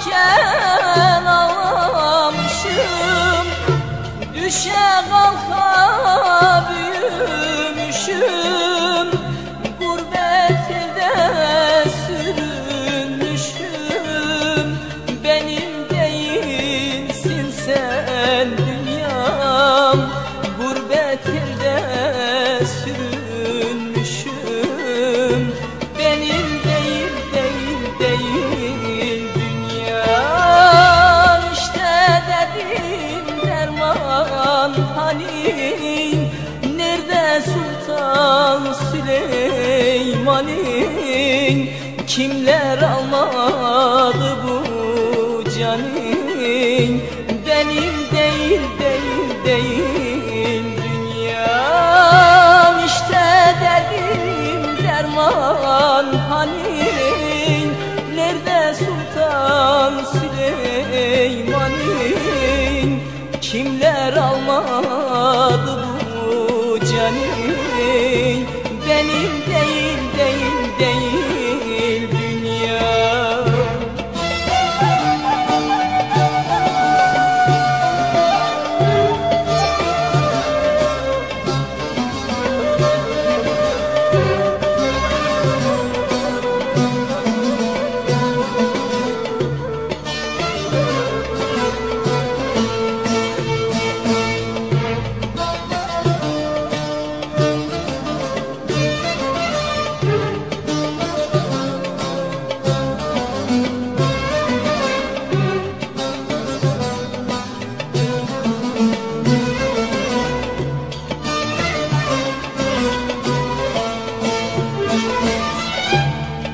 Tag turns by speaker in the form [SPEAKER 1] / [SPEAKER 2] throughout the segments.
[SPEAKER 1] varken ağlamışım, düşe kalka büyümüşüm, gurbette sürünmüşüm. Benim değilsin sen dünyam, gurbette sürünmüşüm. Benim değil dünyam. İşte dedim derman hani, nerede Sultan Süleyman'ın? Kimler almadı bu canin? Benim değil dünyam. İşte dedim derman hani, nerede Sultan Süleyman'ın? Kimler almadı bu canin? Benim değil dünyam.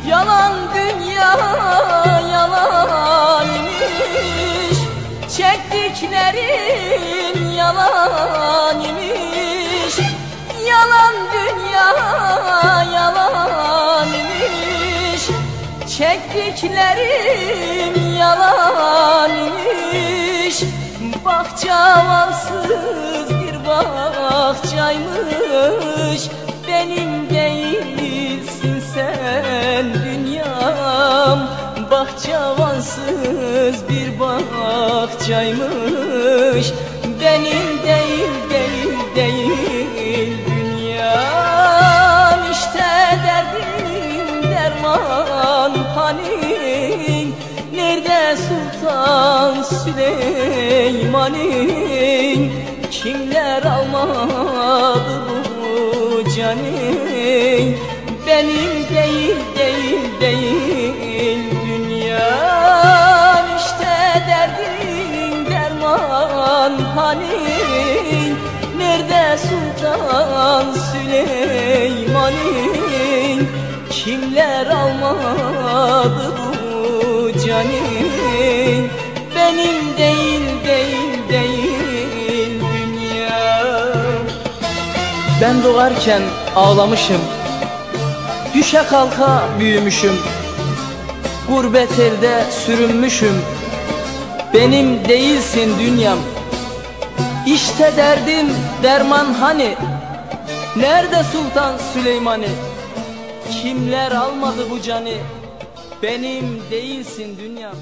[SPEAKER 1] Yalan dünya yalan imiş, çektiklerim yalan imiş. Yalan dünya yalan imiş, çektiklerim yalan imiş. Bahçavansız bir bahçaymış, benim değilsin sen dünyam. Bahçavansız bir bahçaymış, benim değil dünyam. İşte derdim derman hani, nerede Sultan Süleyman'ın? Kimler almadı bu canin? Benim değil dünyam. İşte derdim derman hani, nerede Sultan Süleyman'ın? Kimler almadı bu canin? Benim değil dünyam.
[SPEAKER 2] Ben doğarken ağlamışım, düşe kalka büyümüşüm, gurbet elde sürünmüşüm. Benim değilsin dünyam. İşte derdim derman hani, nerede Sultan Süleyman'ı? Kimler almadı bu canı? Benim değilsin dünyam.